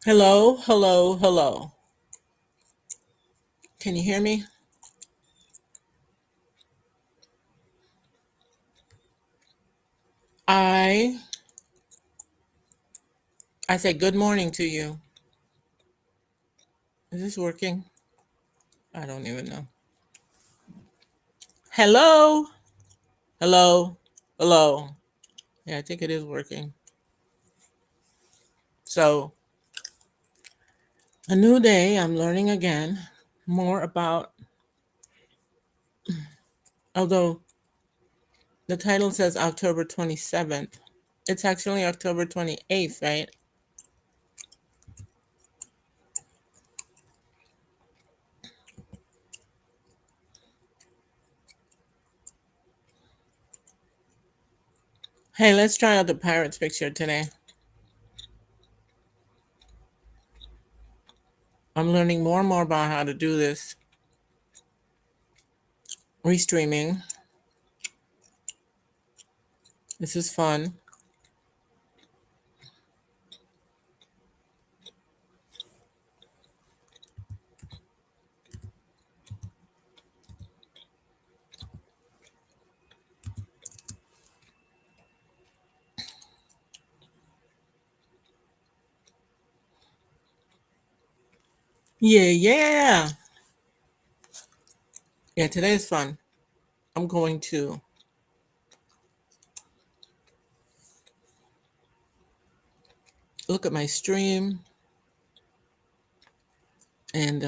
Hello, hello, hello. Can you hear me? I I say good morning to you. Is this working? I don't even know. Hello, hello, hello. Yeah, I think it is working. So, a new day. I'm learning again more about, although the title says October 27th, it's actually October 28th, right? Hey, let's try out the pirates picture today. I'm learning more and more about how to do this restreaming. This is fun. Yeah, yeah. Yeah, today is fun. I'm going to look at my stream and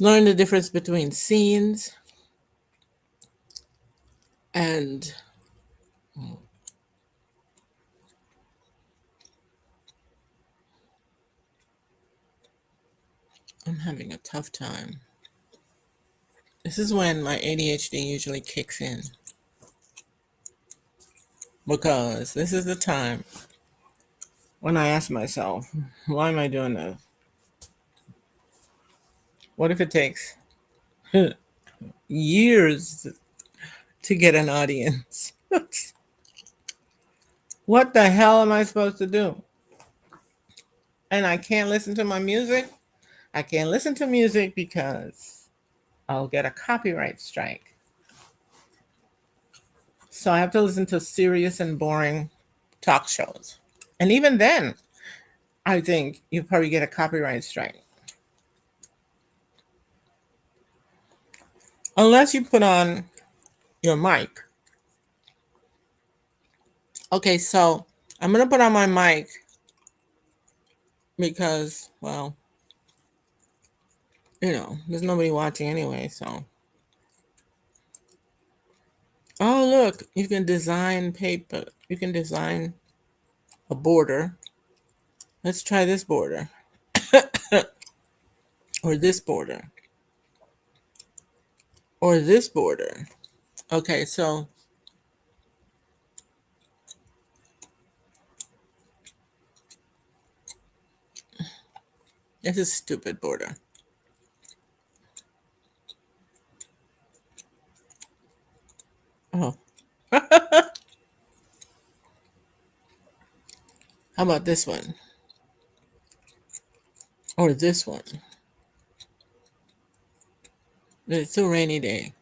learn the difference between scenes and I'm having a tough time. This is when my ADHD usually kicks in because this is the time when I ask myself, why am I doing this? What if it takes years to get an audience? What the hell am I supposed to do? And I can't listen to my music. I can't listen to music because I'll get a copyright strike. So I have to listen to serious and boring talk shows. And even then, I think you probably get a copyright strike. Unless you put on your mic. Okay, so I'm going to put on my mic because, well, there's nobody watching anyway, so. Oh, look, you can design paper. You can design a border. Let's try this border or this border or this border. Okay, so this is a stupid border. Oh, how about this one or this one? It's a rainy day.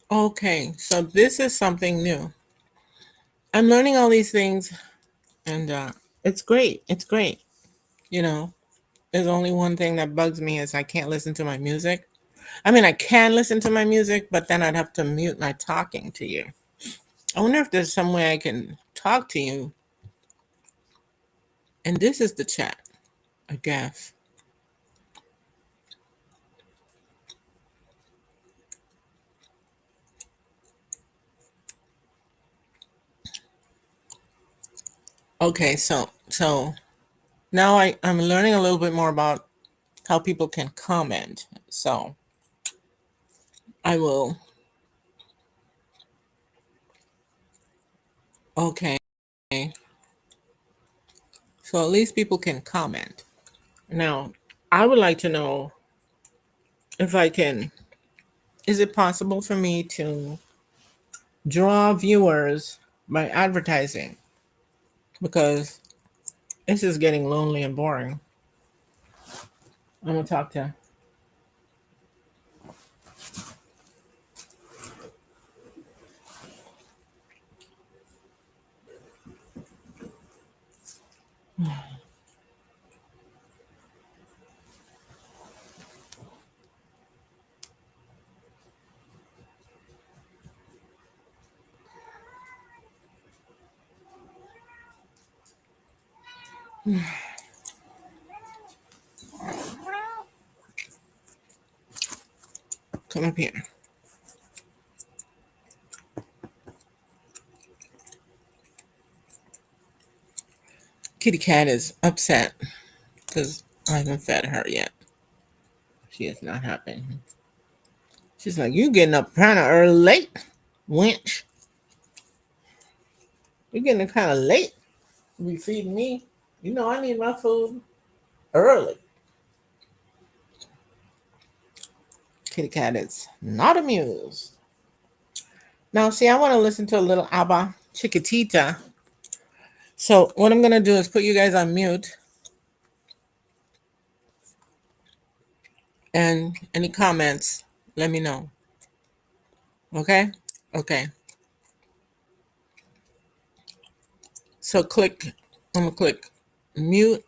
Okay, so this is something new. I'm learning all these things, and it's great. It's great. You know, there's only one thing that bugs me is I can't listen to my music. I mean, I can listen to my music, but then I'd have to mute my talking to you. I wonder if there's some way I can talk to you. And this is the chat, I guess. Okay, so now I'm learning a little bit more about how people can comment. So I will. Okay. so at least people can comment. Now, I would like to know if I can, is it possible for me to draw viewers by advertising? Because this is getting lonely and boring. I'm gonna talk to. Come up here. Kitty cat is upset because I haven't fed her yet. She is not happy. She's like, "You getting up kind of early, late, wench. You getting kind of late to be feeding me. You know I need my food early." Kitty cat is not amused. Now, see, I want to listen to a little ABBA Chiquitita. So what I'm gonna do is put you guys on mute, and any comments, let me know. Okay? Okay. So I'm gonna click mute.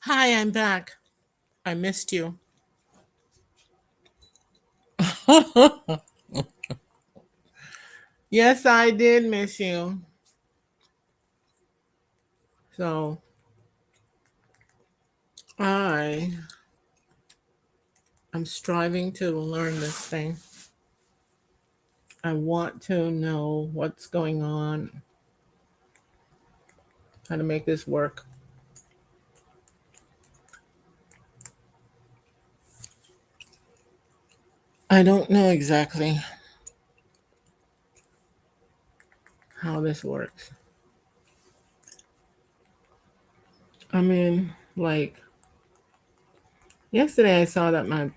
Hi, I'm back. I missed you. Yes, I did miss you. So I am striving to learn this thing. I want to know what's going on, how to make this work. I don't know exactly how this works. I mean, like yesterday I saw that my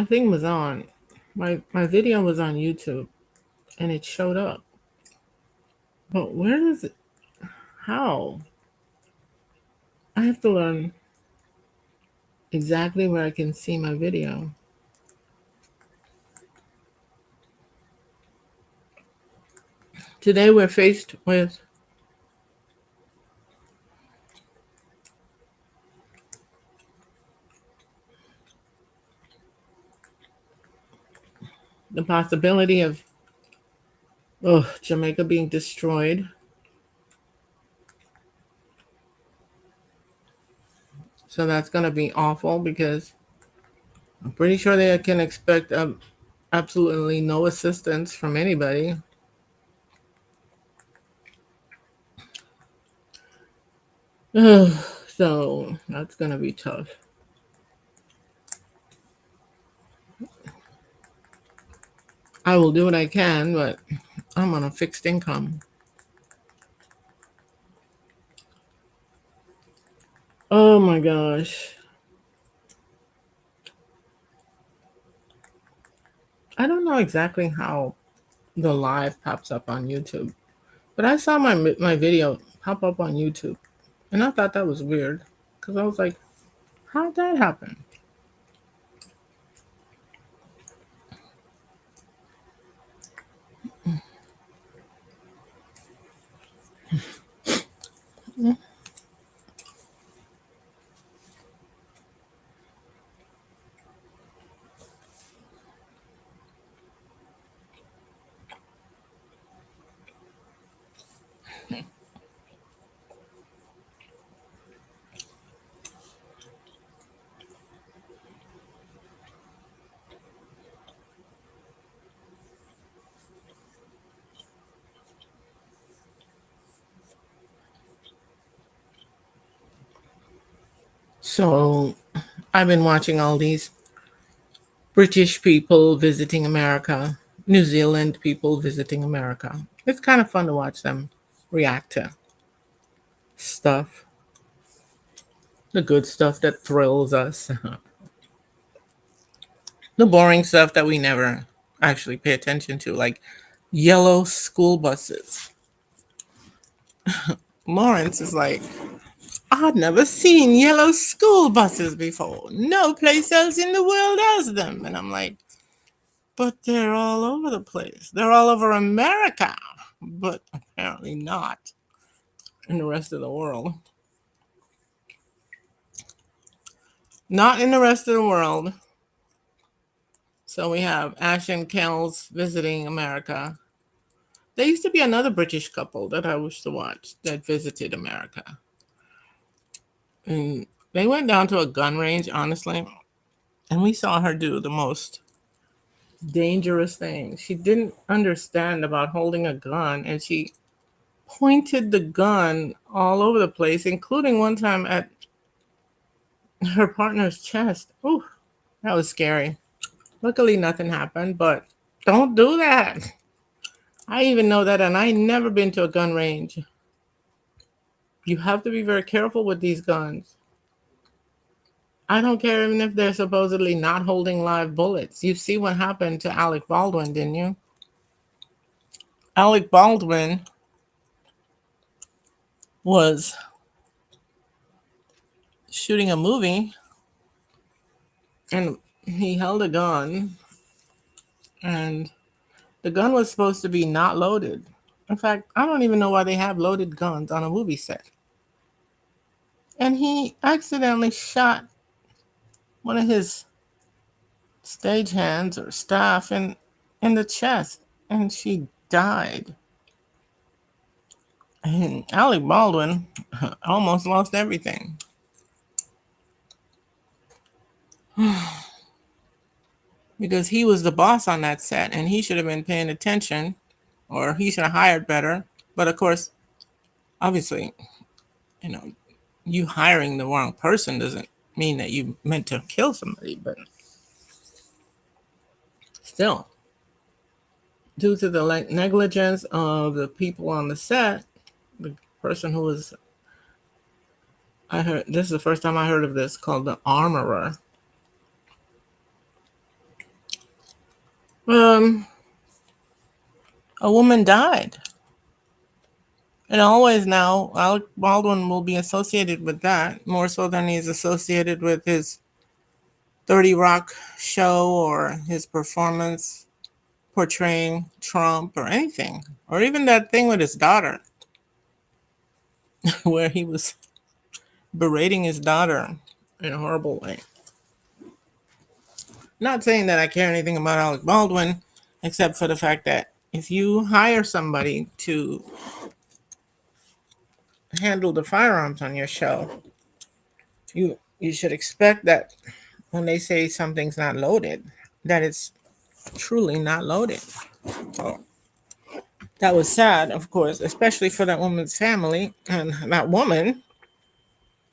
thing was on. My video was on YouTube and it showed up. But where does it how? I have to learn exactly where I can see my video. Today we're faced with the possibility of Jamaica being destroyed. So that's going to be awful because I'm pretty sure they can expect absolutely no assistance from anybody. So that's going to be tough. I will do what I can, but I'm on a fixed income. Oh my gosh. I don't know exactly how the live pops up on YouTube, but I saw my video pop up on YouTube, and I thought that was weird because I was like, how did that happen? So I've been watching all these British people visiting America, New Zealand people visiting America. It's kind of fun to watch them react to stuff, the good stuff that thrills us, the boring stuff that we never actually pay attention to, like yellow school buses. Lawrence is like, I've never seen yellow school buses before. No place else in the world has them. And I'm like, but they're all over the place. They're all over America, but apparently not in the rest of the world. Not in the rest of the world. So we have Ash and Kells visiting America. There used to be another British couple that I used to watch that visited America. And they went down to a gun range, honestly, and we saw her do the most dangerous thing. She didn't understand about holding a gun, and she pointed the gun all over the place, including one time at her partner's chest. Ooh, that was scary. Luckily, nothing happened, but don't do that. I even know that, and I never been to a gun range. You have to be very careful with these guns. I don't care even if they're supposedly not holding live bullets. You see what happened to Alec Baldwin, didn't you? Alec Baldwin was shooting a movie and he held a gun and the gun was supposed to be not loaded. In fact, I don't even know why they have loaded guns on a movie set. And he accidentally shot one of his stagehands or staff in the chest, and she died. And Alec Baldwin almost lost everything because he was the boss on that set, and he should have been paying attention, or he should have hired better. But of course, obviously, you know, you hiring the wrong person doesn't mean that you meant to kill somebody, but still, due to the negligence of the people on the set, the person who was, I heard, this is the first time I heard of this, called the armorer. Um, a woman died. And always now, Alec Baldwin will be associated with that more so than he's associated with his 30 Rock show or his performance portraying Trump or anything. Or even that thing with his daughter, where he was berating his daughter in a horrible way. Not saying that I care anything about Alec Baldwin, except for the fact that if you hire somebody to handle the firearms on your show, you should expect that when they say something's not loaded, that it's truly not loaded. So that was sad, of course, especially for that woman's family and that woman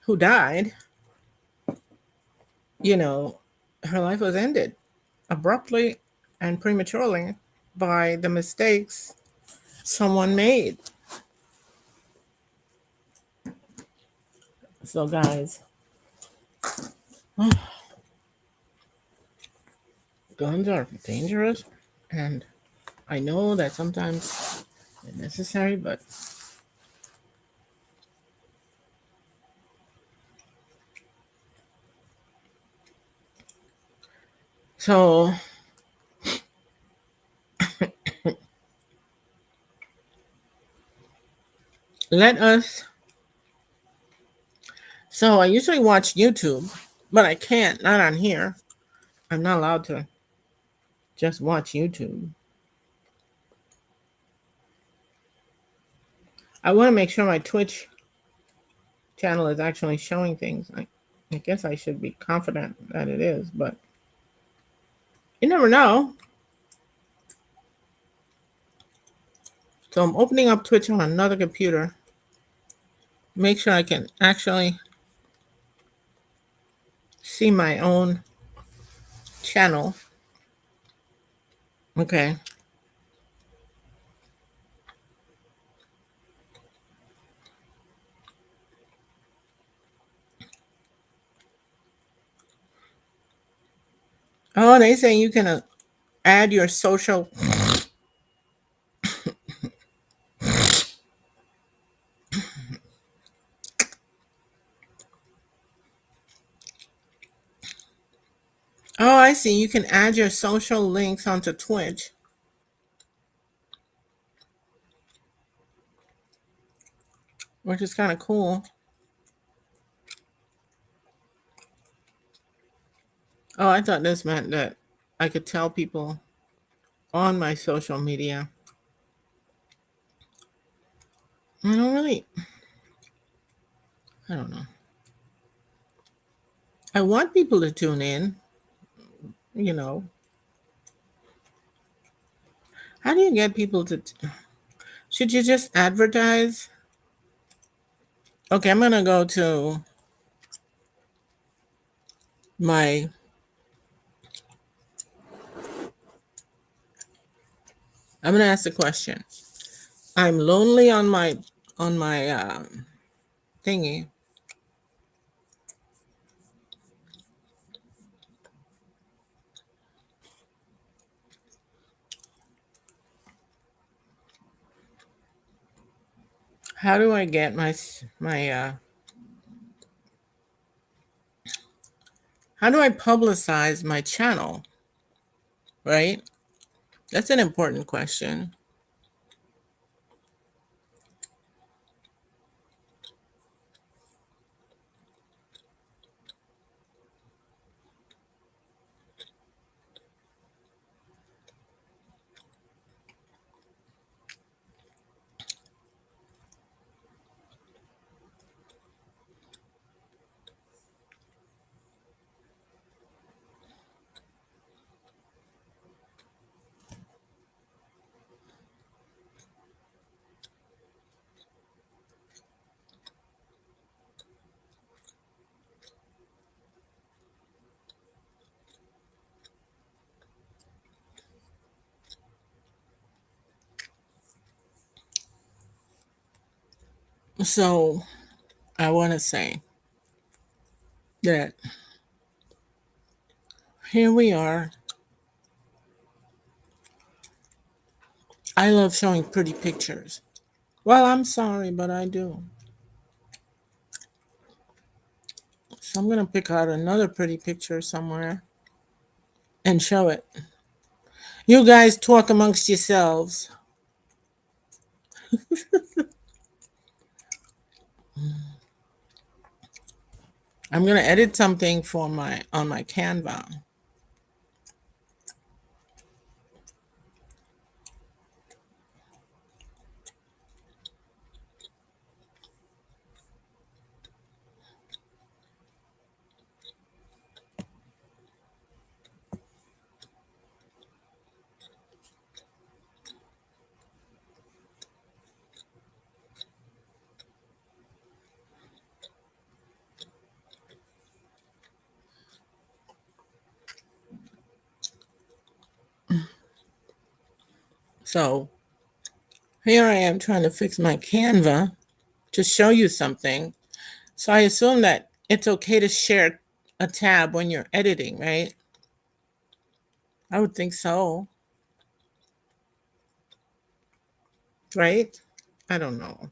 who died. You know, her life was ended abruptly and prematurely by the mistakes someone made. So, guys, guns are dangerous, and I know that sometimes they're necessary, but so let us. So, I usually watch YouTube, but I can't, not on here. I'm not allowed to just watch YouTube. I want to make sure my Twitch channel is actually showing things. I guess I should be confident that it is, but you never know. So I'm opening up Twitch on another computer. Make sure I can actually see my own channel. Okay. Oh, they say you can add your social. Oh, I see. You can add your social links onto Twitch, which is kind of cool. Oh, I thought this meant that I could tell people on my social media. I don't really, I don't know. I want people to tune in, you know. How do you get people to? Should you just advertise? Okay, I'm going to go to my. I'm going to ask the question. I'm lonely on my thingy. How do I get my how do I publicize my channel? Right? That's an important question. So I want to say that here we are. I love showing pretty pictures. Well, I'm sorry, but I do. So I'm going to pick out another pretty picture somewhere and show it. You guys talk amongst yourselves. I'm going to edit something for my on my Canva. So here I am trying to fix my Canva to show you something. So I assume that it's okay to share a tab when you're editing, right? I would think so, right? I don't know.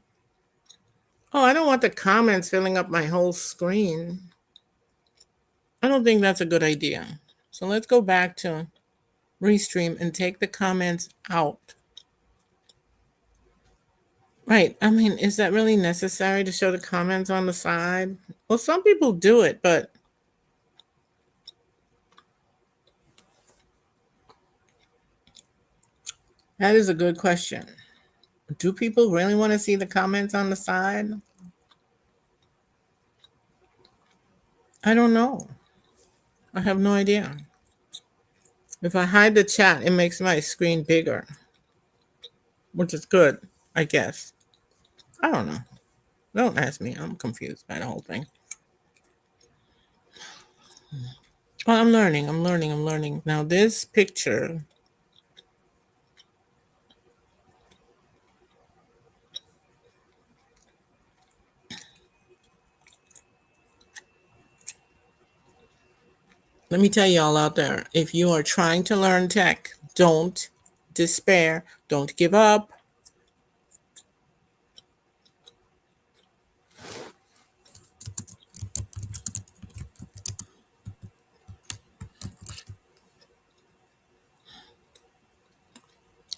Oh, I don't want the comments filling up my whole screen. I don't think that's a good idea. So let's go back to Restream and take the comments out. Right. I mean, is that really necessary to show the comments on the side? Well, some people do it, but that is a good question. Do people really want to see the comments on the side? I don't know. I have no idea. If I hide the chat, it makes my screen bigger, which is good, I guess. I don't know. Don't ask me. I'm confused by the whole thing. Well, I'm learning. Now, this picture, let me tell you all out there, if you are trying to learn tech, don't despair, don't give up.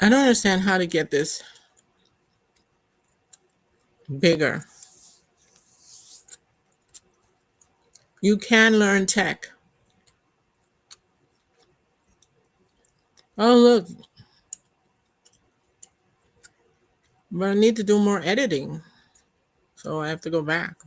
I don't understand how to get this bigger. You can learn tech. Oh, look, but I need to do more editing. So I have to go back.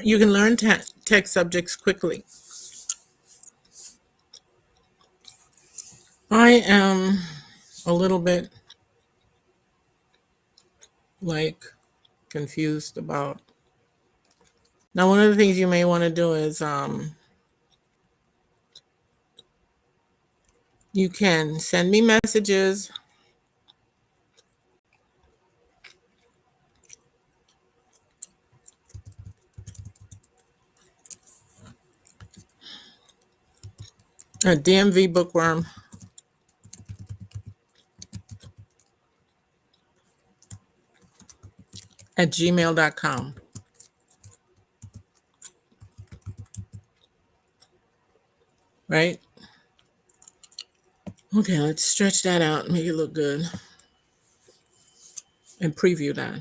You can learn tech subjects quickly. I am a little bit like confused about. Now, one of the things you may want to do is you can send me messages. A DMV bookworm at gmail.com. Right? Okay, let's stretch that out and make it look good and preview that.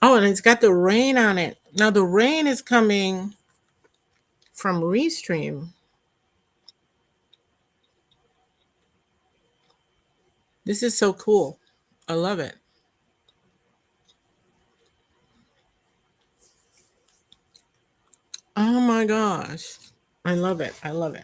Oh, and it's got the rain on it. Now, the rain is coming from Restream. This is so cool. I love it. Oh my gosh. I love it. I love it.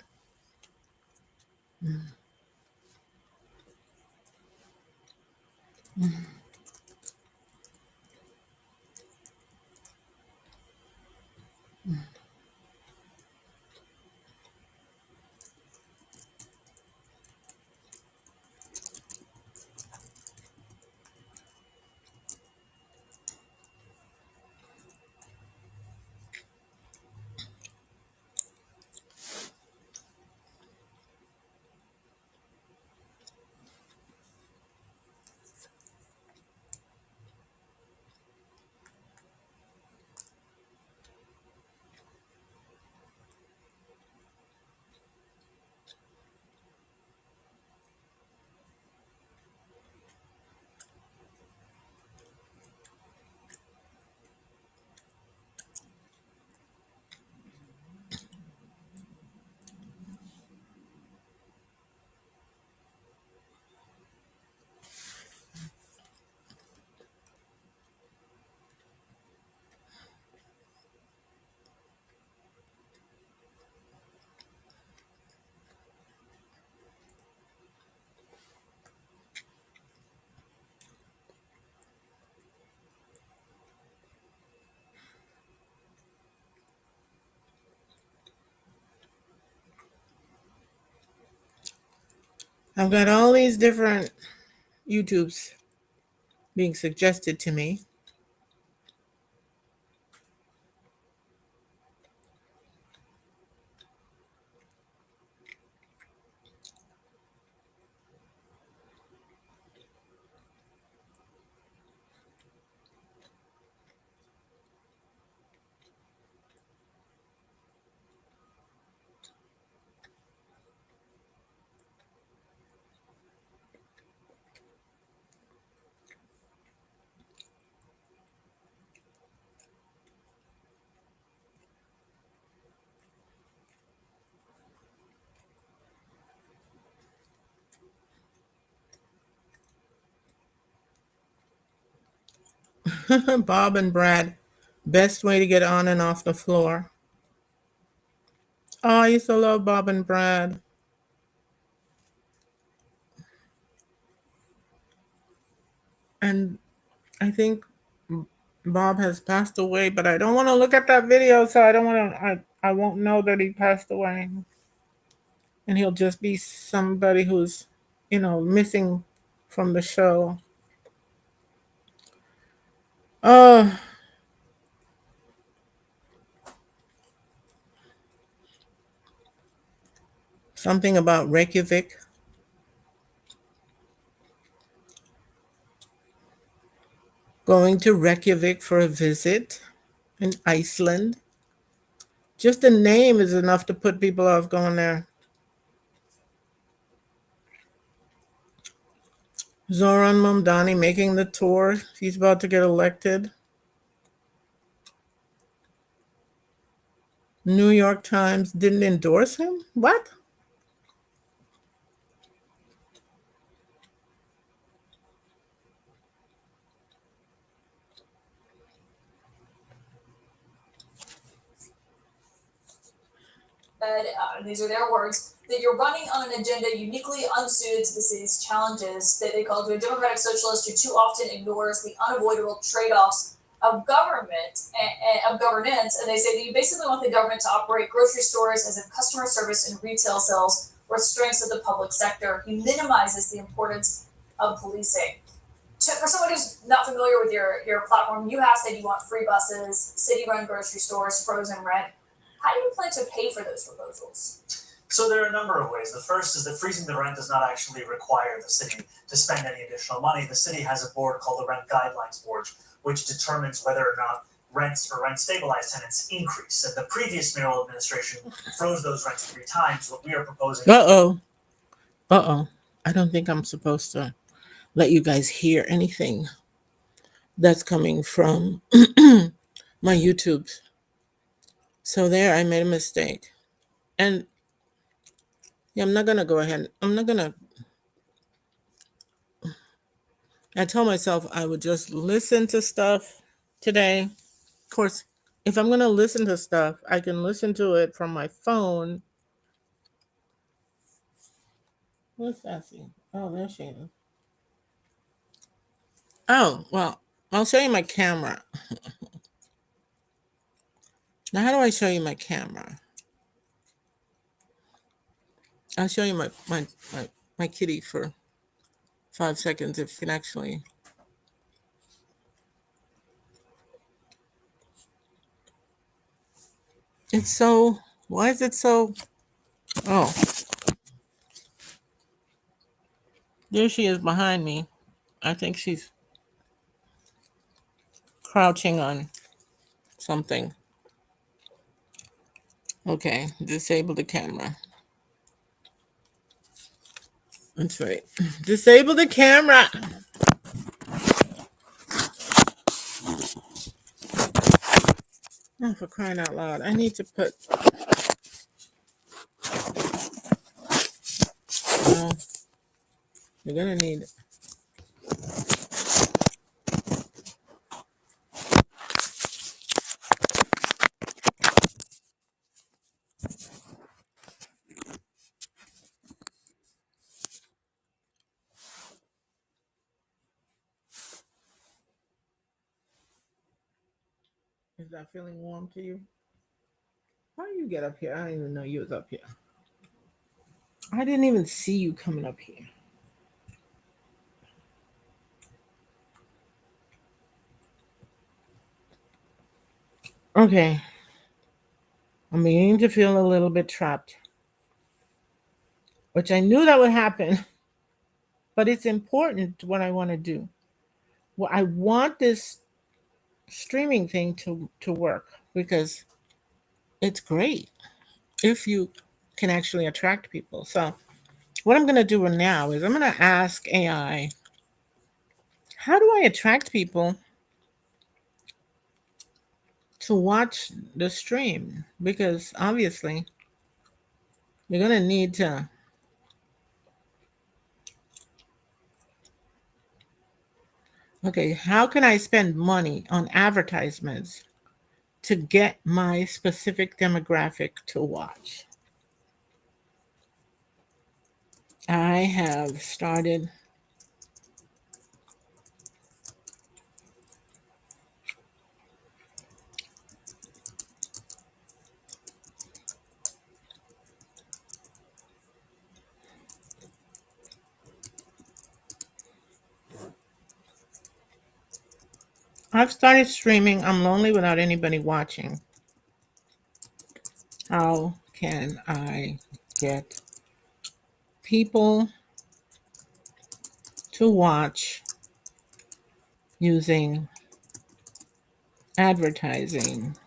I've got all these different YouTubes being suggested to me. Bob and Brad, best way to get on and off the floor. Oh, I used to love Bob and Brad. And I think Bob has passed away, but I don't want to look at that video, so I don't want to. I won't know that he passed away, and he'll just be somebody who's, missing from the show. Oh, something about Reykjavik. Going to Reykjavik for a visit in Iceland. Just the name is enough to put people off going there. Zoran Mamdani making the tour. He's about to get elected. New York Times didn't endorse him? What? These are their words, that you're running on an agenda uniquely unsuited to the city's challenges, that they call to a democratic socialist who too often ignores the unavoidable trade-offs of government and of governance, and they say that you basically want the government to operate grocery stores as if customer service and retail sales were strengths of the public sector. He minimizes the importance of policing. For someone who's not familiar with your platform, you have said you want free buses, city-run grocery stores, frozen rent. How do you plan to pay for those proposals? So there are a number of ways. The first is that freezing the rent does not actually require the city to spend any additional money. The city has a board called the Rent Guidelines Board, which determines whether or not rents for rent stabilized tenants increase. And the previous mayoral administration froze those rents 3 times. What we are proposing. Uh oh. Uh oh. I don't think I'm supposed to let you guys hear anything that's coming from my YouTube. So there, I made a mistake. And yeah, I'm not going to go ahead. I'm not going to. I told myself I would just listen to stuff today. Of course, If I'm going to listen to stuff, I can listen to it from my phone. What's Sassy? Oh, there she is. Oh, well, I'll show you my camera. Now, how do I show you my camera? I'll show you my kitty for 5 seconds if you can actually. It's so. Why is it so? Oh, there she is behind me. I think she's crouching on something. Okay, disable the camera. That's right. Disable the camera. Oh, for crying out loud. I need to put. Well, you're going to need. Is that feeling warm to you? How do you get up here? I didn't even know you was up here. I didn't even see you coming up here. Okay. I'm beginning to feel a little bit trapped, which I knew that would happen, but it's important what I want to do. Well, I want this streaming thing to work because it's great if you can actually attract people. So, what I'm going to do now is I'm going to ask AI, how do I attract people to watch the stream? Because obviously, you're going to need to. Okay, how can I spend money on advertisements to get my specific demographic to watch? I have started. I've started streaming. I'm lonely without anybody watching. How can I get people to watch using advertising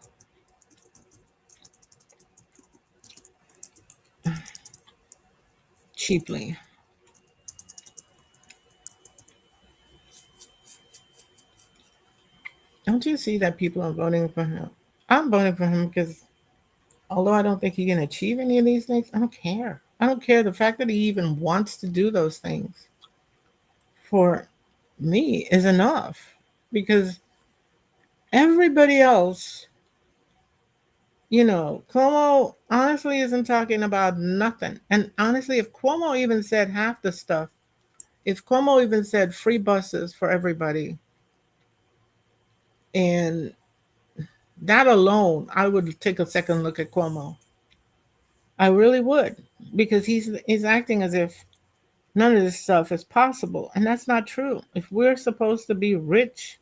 cheaply? Don't you see that people are voting for him? I'm voting for him because although I don't think he can achieve any of these things, I don't care. I don't care. The fact that he even wants to do those things for me is enough because everybody else, Cuomo honestly isn't talking about nothing. And honestly, if Cuomo even said half the stuff, if Cuomo even said free buses for everybody, and that alone, I would take a second look at Cuomo. I really would, because he's acting as if none of this stuff is possible, and that's not true. If we're supposed to be rich,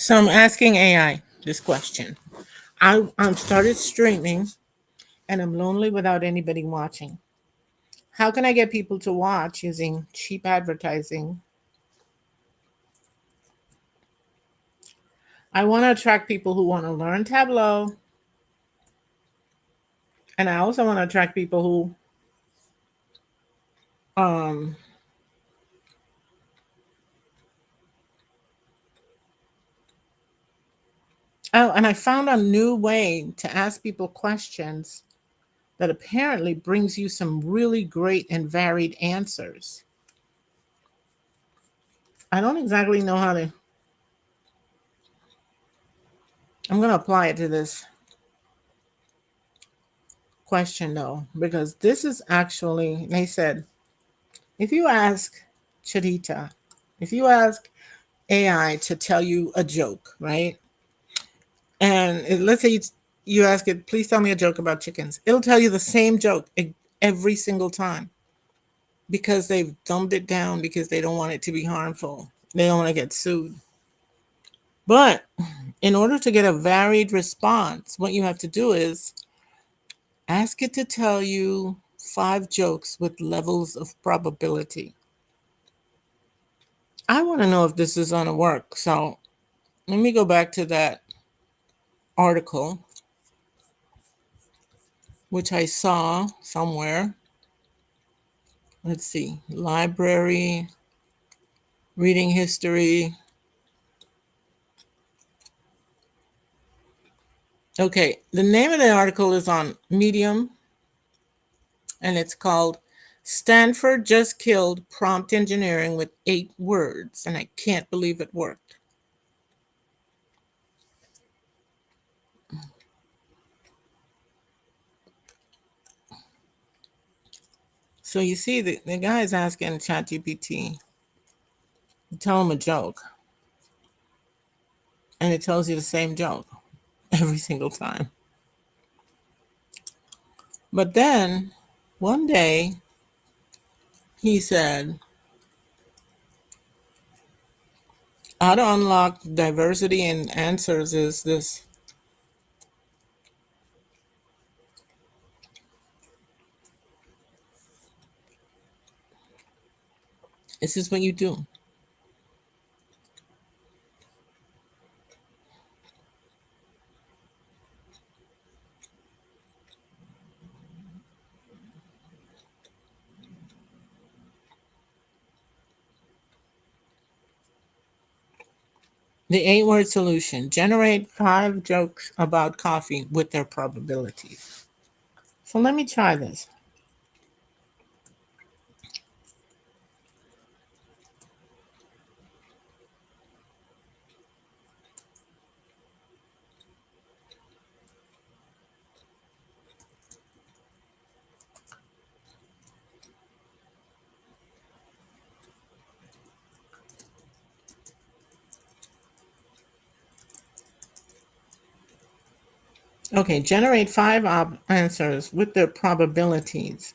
So I'm asking AI this question. I'm started streaming and I'm lonely without anybody watching. How can I get people to watch using cheap advertising? I want to attract people who want to learn Tableau, and I also want to attract people who oh, and I found a new way to ask people questions that apparently brings you some really great and varied answers. I don't exactly know how to. I'm going to apply it to this question though, because this is actually, they said, if you ask Charita, if you ask AI to tell you a joke, right? Let's say you ask it, please tell me a joke about chickens. It'll tell you the same joke every single time because they've dumbed it down because they don't want it to be harmful. They don't want to get sued. But in order to get a varied response, what you have to do is ask it to tell you 5 jokes with levels of probability. I want to know if this is going to work. So let me go back to that article, which I saw somewhere. Let's see, library, reading history. Okay, the name of the article is on Medium, and it's called Stanford Just Killed Prompt Engineering with 8 words, and I can't believe it worked. So you see, the guy is asking ChatGPT to tell him a joke, and it tells you the same joke every single time. But then one day he said, how to unlock diversity in answers is this. This is what you do. The 8 word solution: generate 5 jokes about coffee with their probabilities. So let me try this. Okay, generate 5 answers with their probabilities.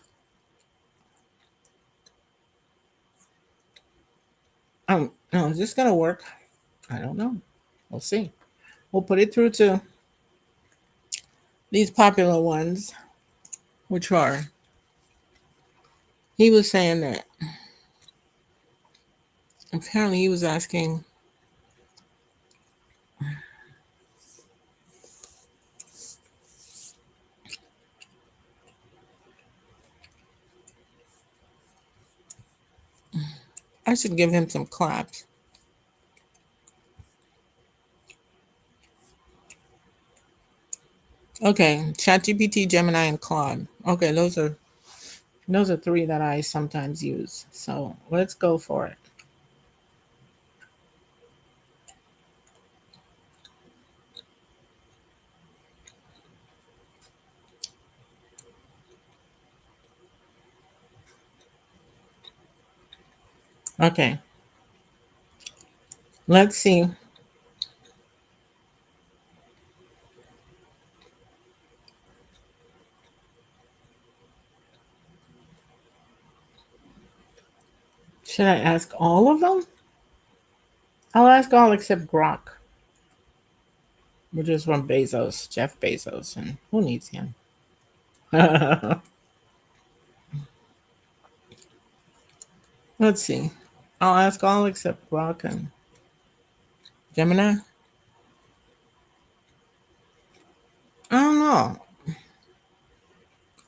No, is this gonna work? I don't know. We'll see. We'll put it through to these popular ones, which are, he was saying that apparently he was asking, I should give him some claps. Okay, ChatGPT, Gemini, and Claude. Okay, those are 3 that I sometimes use. So let's go for it. Okay, let's see. Should I ask all of them? I'll ask all except Grok. which is from Bezos, Jeff Bezos, and who needs him? Let's see. I'll ask all except Rock and Gemini. I don't know.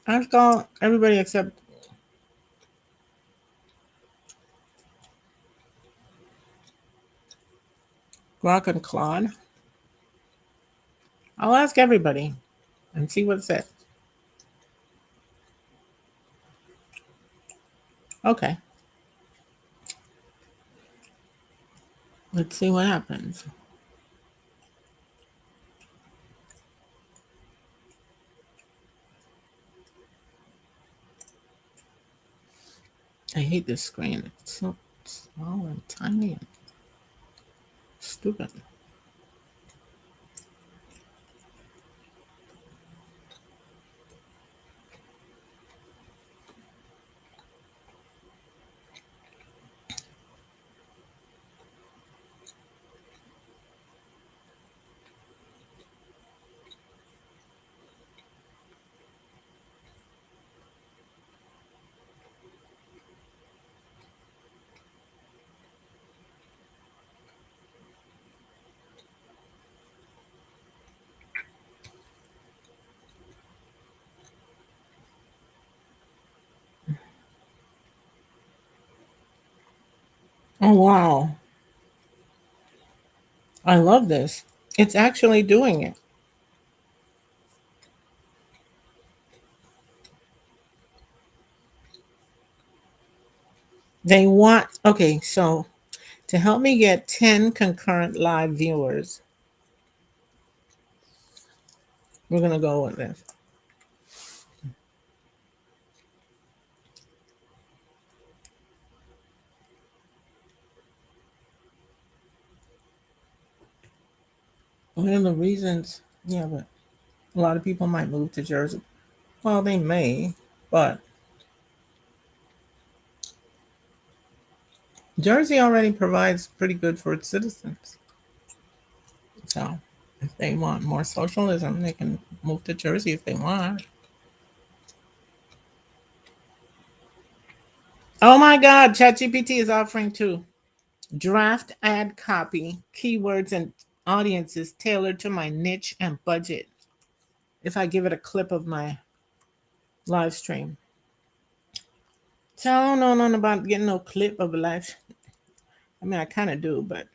Ask all everybody except Rock and Claude. I'll ask everybody and see what it says. Okay. Let's see what happens. I hate this screen. It's so small and tiny and stupid. Oh, wow. I love this. It's actually doing it. They want, okay, so to help me get 10 concurrent live viewers, we're going to go with this. One of the reasons, yeah, but a lot of people might move to Jersey. Well, they may, but Jersey already provides pretty good for its citizens. So if they want more socialism, they can move to Jersey if they want. Oh my God, ChatGPT is offering to draft ad copy, keywords, and audiences tailored to my niche and budget. If I give it a clip of my live stream. So I don't know nothing about getting no clip of a live. I mean, I kind of do, but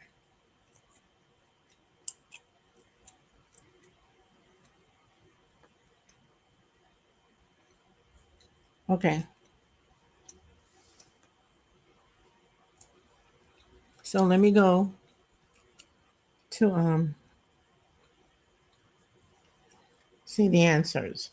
okay. So let me go to see the answers.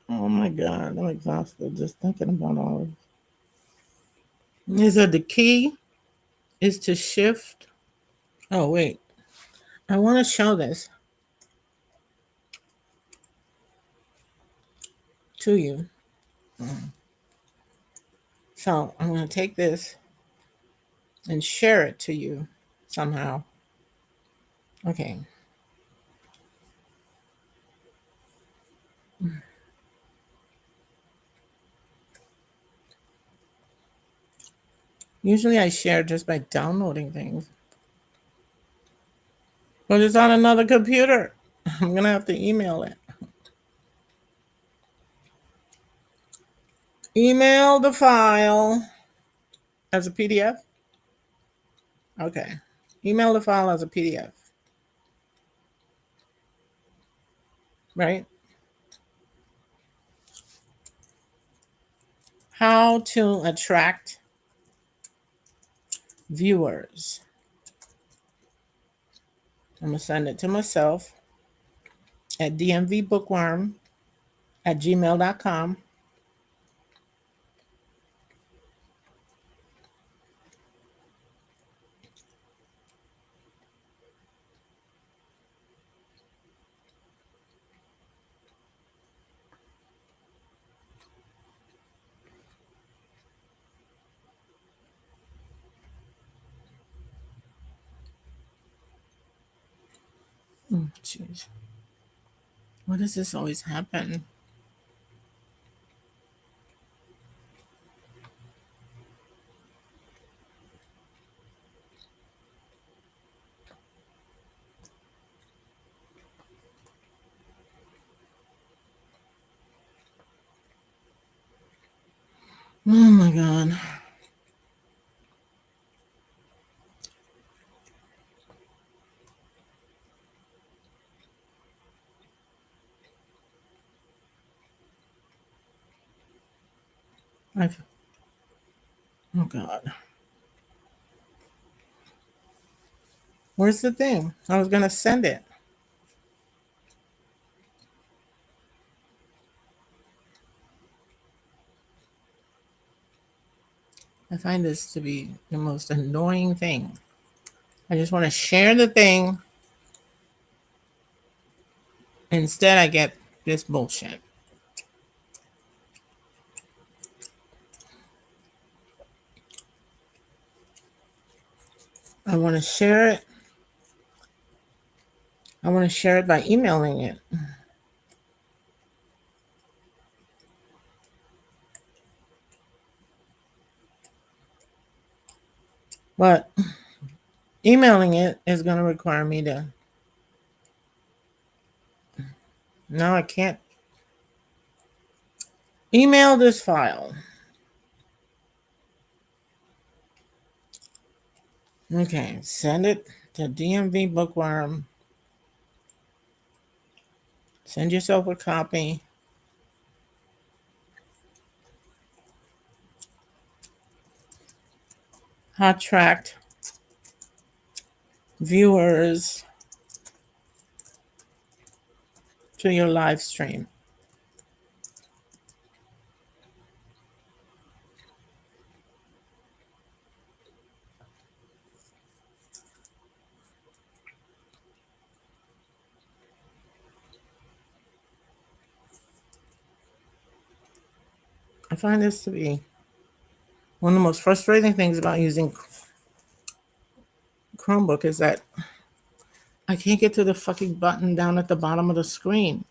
Oh my God, I'm exhausted just thinking about all of this. He said the key is to shift. Oh, wait. I want to show this to you. So I'm going to take this and share it to you somehow. Okay. Usually I share just by downloading things, but it's on another computer. I'm going to have to email it. Email the file as a PDF. Okay. Email the file as a PDF. Right? How to attract viewers. I'm going to send it to myself at dmvbookworm@gmail.com. Jeez. Why does this always happen? Oh my God. Oh God. Where's the thing? I was going to send it. I find this to be the most annoying thing. I just want to share the thing. Instead, I get this bullshit. I want to share it. I want to share it by emailing it. But emailing it is going to require me to. Now I can't email this file. Okay, send it to DMV Bookworm. Send yourself a copy. Hot tracked viewers to your live stream. I find this to be one of the most frustrating things about using Chromebook is that I can't get to the fucking button down at the bottom of the screen.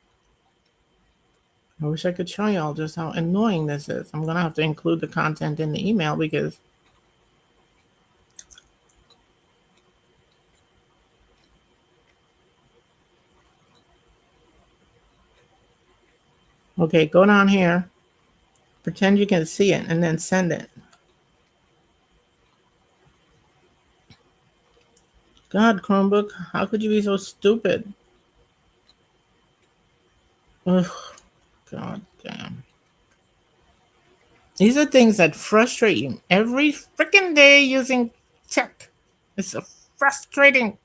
I wish I could show y'all just how annoying this is. I'm going to have to include the content in the email because okay, go down here, pretend you can see it, and then send it. God, Chromebook, how could you be so stupid? Ugh, God damn. These are things that frustrate you every freaking day using tech. It's so frustrating.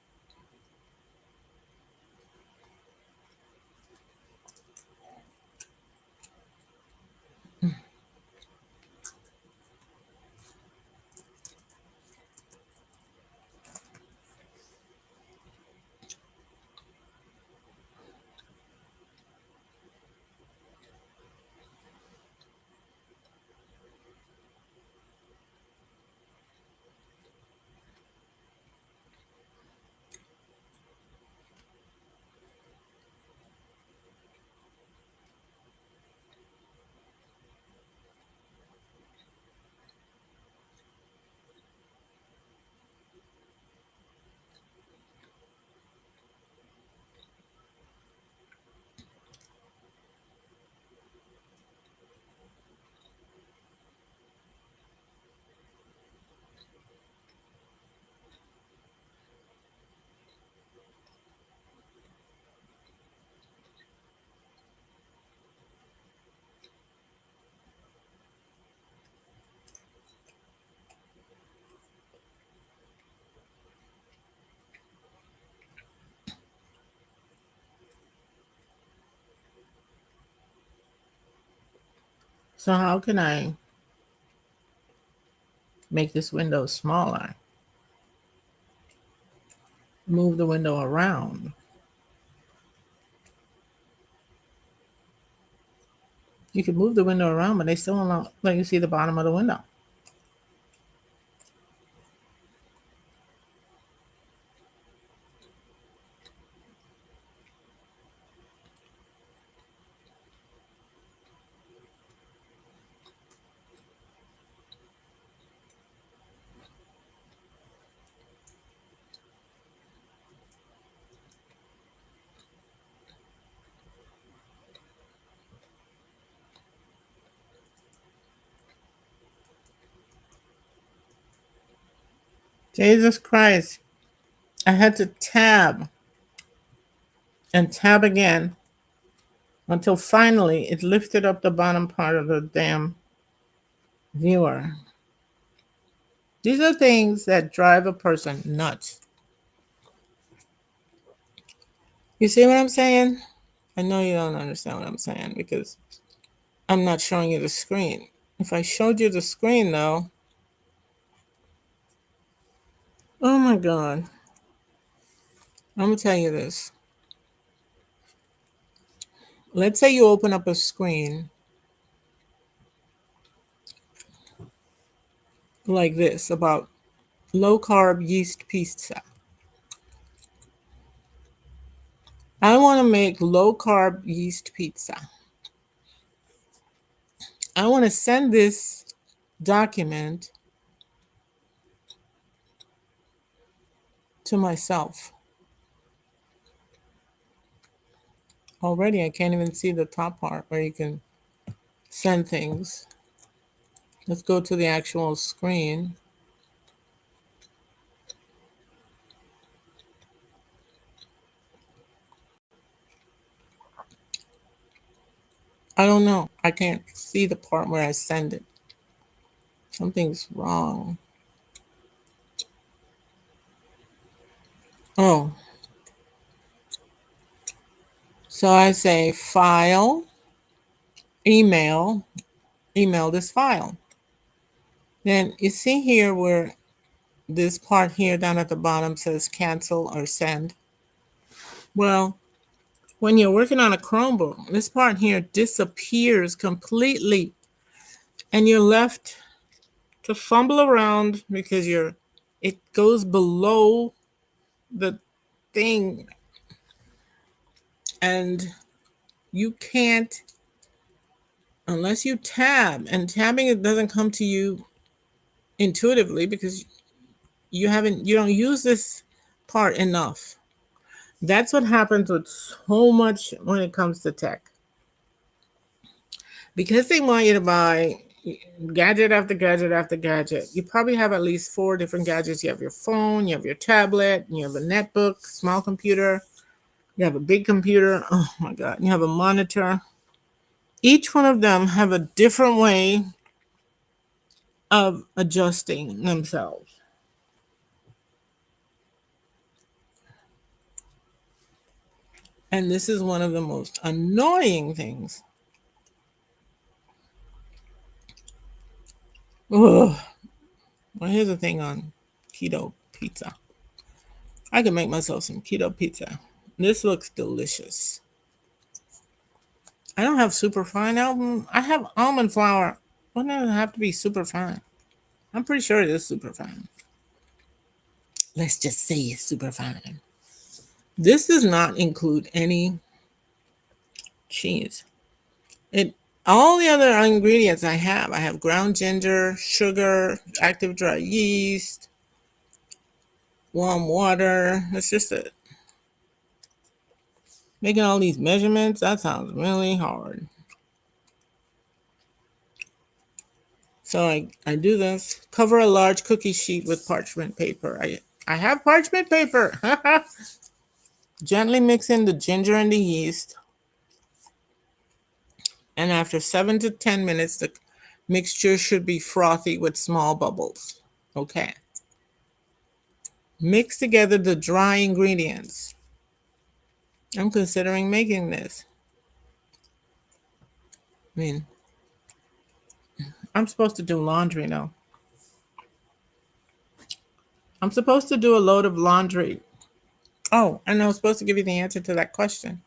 So how can I make this window smaller? Move the window around. You can move the window around, but they still won't let you see the bottom of the window. Jesus Christ. I had to tab and tab again until finally it lifted up the bottom part of the damn viewer. These are things that drive a person nuts. You see what I'm saying? I know you don't understand what I'm saying because I'm not showing you the screen. If I showed you the screen though, oh my God. I'm going to tell you this. Let's say you open up a screen like this about low carb yeast pizza. I want to make low carb yeast pizza. I want to send this document to myself. Already, I can't even see the top part where you can send things. Let's go to the actual screen. I don't know. I can't see the part where I send it. Something's wrong. Oh. So I say file, email this file. Then you see here where this part here down at the bottom says cancel or send. Well, when you're working on a Chromebook, this part here disappears completely and you're left to fumble around because it goes below the thing and you can't unless you tab, and tabbing it doesn't come to you intuitively because you don't use this part enough. That's what happens with so much when it comes to tech. Because they want you to buy gadget after gadget after gadget. You probably have at least 4 different gadgets. You have your phone, you have your tablet, you have a netbook, small computer, you have a big computer. Oh my God. You have a monitor. Each one of them have a different way of adjusting themselves. And this is one of the most annoying things. Ugh. Well, here's the thing on keto pizza. I can make myself some keto pizza. This looks delicious. I don't have super fine almond. I have almond flour. Why does it have to be super fine? I'm pretty sure it is super fine. Let's just say it's super fine. This does not include any cheese. It all the other ingredients I have ground ginger, sugar, active dry yeast, warm water. That's just it. Making all these measurements, that sounds really hard. So I do this. Cover a large cookie sheet with parchment paper. I have parchment paper. Gently mix in the ginger and the yeast. And after 7 to 10 minutes, the mixture should be frothy with small bubbles. Okay. Mix together the dry ingredients. I'm considering making this. I mean, I'm supposed to do laundry now. I'm supposed to do a load of laundry. Oh, and I was supposed to give you the answer to that question.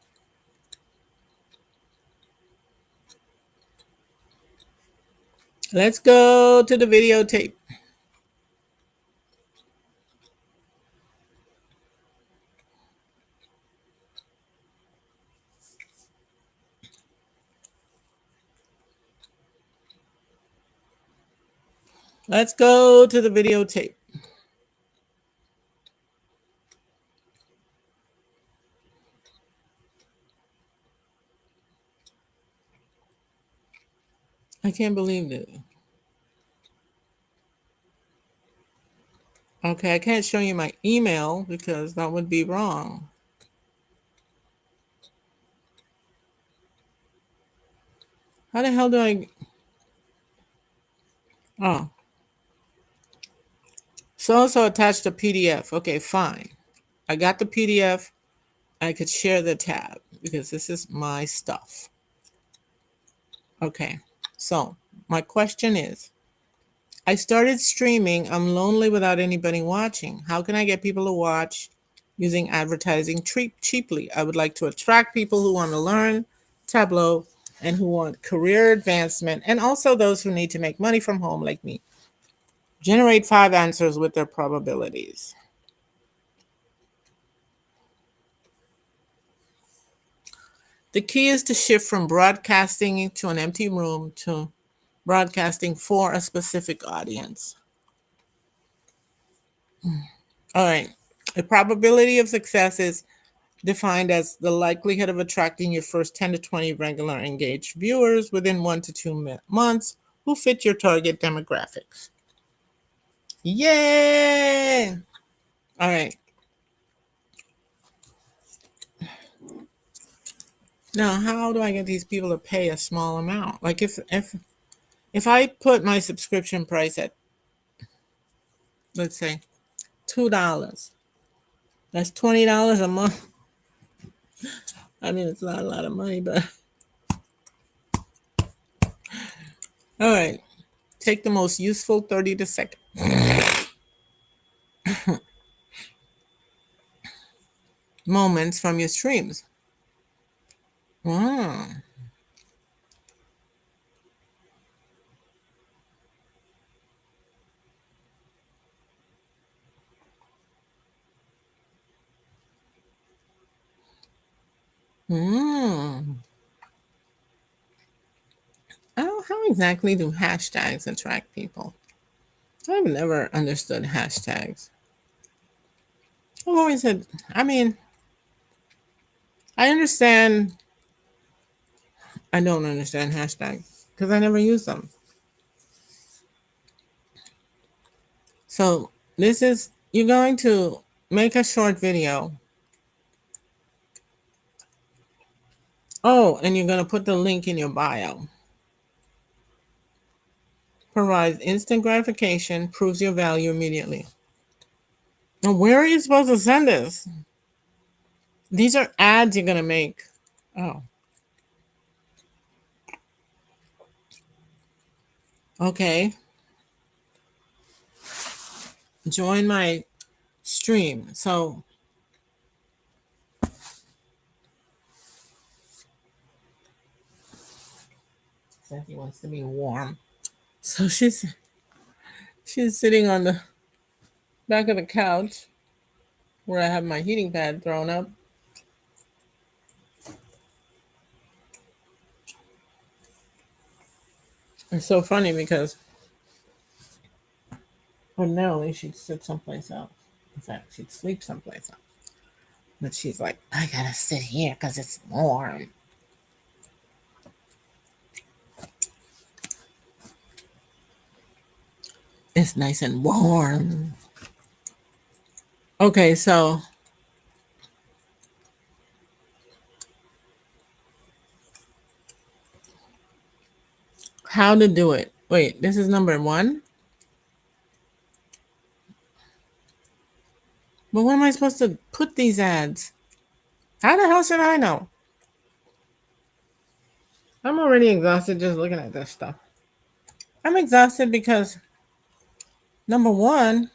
Let's go to the videotape. Let's go to the videotape. I can't believe it. Okay, I can't show you my email because that would be wrong. How the hell do I... Oh. So attached a PDF. Okay, fine. I got the PDF. I could share the tab because this is my stuff. Okay, so my question is, I started streaming. I'm lonely without anybody watching. How can I get people to watch using advertising cheaply? I would like to attract people who want to learn Tableau and who want career advancement, and also those who need to make money from home like me. Generate 5 answers with their probabilities. The key is to shift from broadcasting to an empty room to broadcasting for a specific audience. All right. The probability of success is defined as the likelihood of attracting your first 10 to 20 regular engaged viewers within 1 to 2 months who fit your target demographics. Yay! All right. Now, how do I get these people to pay a small amount? Like if I put my subscription price at, let's say, $2, that's $20 a month. I mean, it's not a lot of money, but all right. Take the most useful 30 to second moments from your streams. Mm. Mm. Oh, how exactly do hashtags attract people? I've never understood hashtags. I've always said, I mean, I understand, I don't understand hashtags because I never use them. So this is, you're going to make a short video. Oh, and you're going to put the link in your bio. Provides instant gratification, proves your value immediately. Now, where are you supposed to send this? These are ads you're going to make. Oh. Okay. Join my stream. So He wants to be warm. So she's sitting on the back of the couch where I have my heating pad thrown up. It's so funny because ordinarily she'd sit someplace else. In fact, she'd sleep someplace else. But she's like, I gotta sit here because it's warm. It's nice and warm. Okay, so how to do it? Wait, this is number 1? But where am I supposed to put these ads? How the hell should I know? I'm already exhausted just looking at this stuff. I'm exhausted because number one,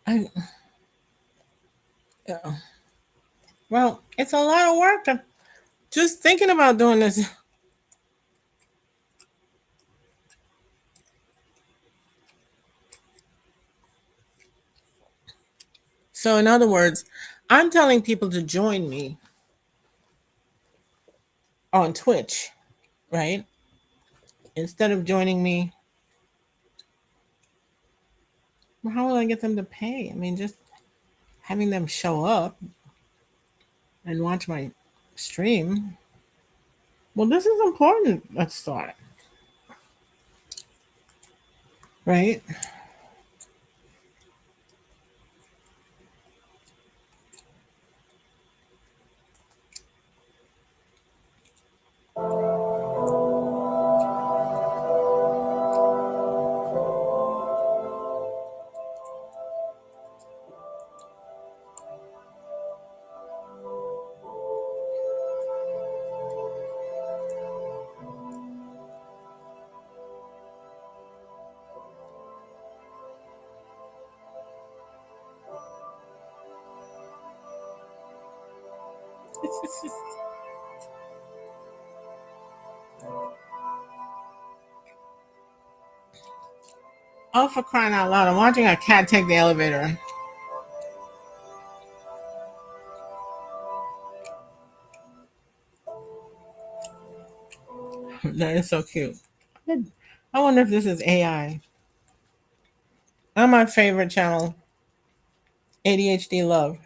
I well, it's a lot of work. Just thinking about doing this. So, in other words, I'm telling people to join me on Twitch, right? Instead of joining me, well, how will I get them to pay? I mean, just having them show up and watch my stream. Well, this is important. Let's start, right? Oh, for crying out loud! I'm watching a cat take the elevator. That is so cute. I wonder if this is AI. On my favorite channel, ADHD Love.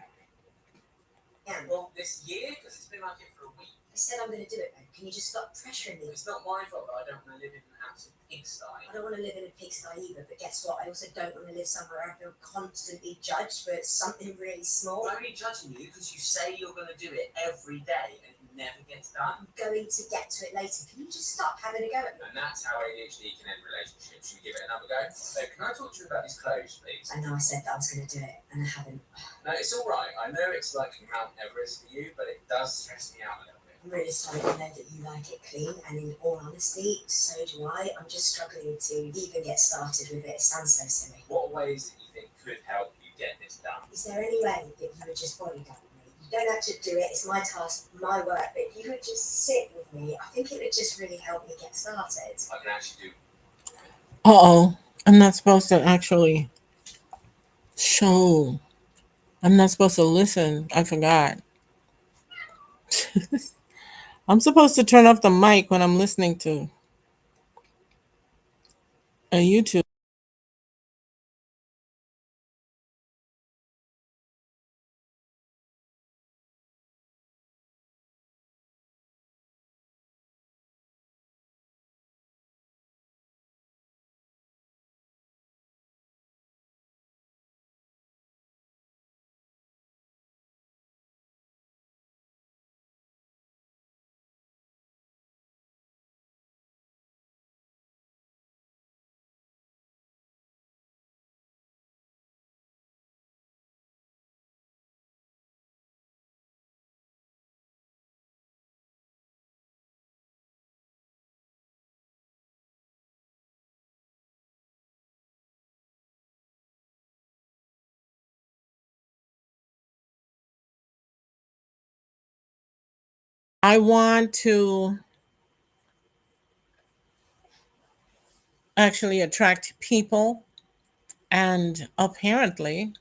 Yeah, well, this year, because it's been like it for a week. I said I'm going to do it, then. Can you just stop pressuring me? It's not my fault that I don't want to live in an absolute pigsty. I don't want to live in a pigsty either, but guess what? I also don't want to live somewhere I feel constantly judged for something really small. I'm only judging you because you say you're going to do it every day and it never gets done. I'm going to get to it later. Can you just stop having a go at me? And that's how ADHD can end relationships. Should we give it another go? So, can I talk to you about these clothes, please? I know I said that I was going to do it, and I haven't. No, it's all right. I know it's like Mount Everest for you, but it does stress me out a little bit. I'm really sorry to know that you like it clean, and in all honesty, so do I. I'm just struggling to even get started with it. It sounds so silly. What are ways that you think could help you get this done? Is there any way that you would just bodyguard me? You don't have to do it. It's my task, my work, but if you would just sit with me, I think it would just really help me get started. I can actually do. Uh-oh. I'm not supposed to actually show. I'm not supposed to listen. I forgot. I'm supposed to turn off the mic when I'm listening to a YouTube. I want to actually attract people, and apparently,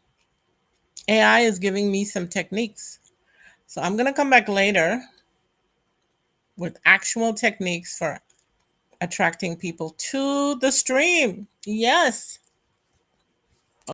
AI is giving me some techniques. So I'm going to come back later with actual techniques for attracting people to the stream. Yes.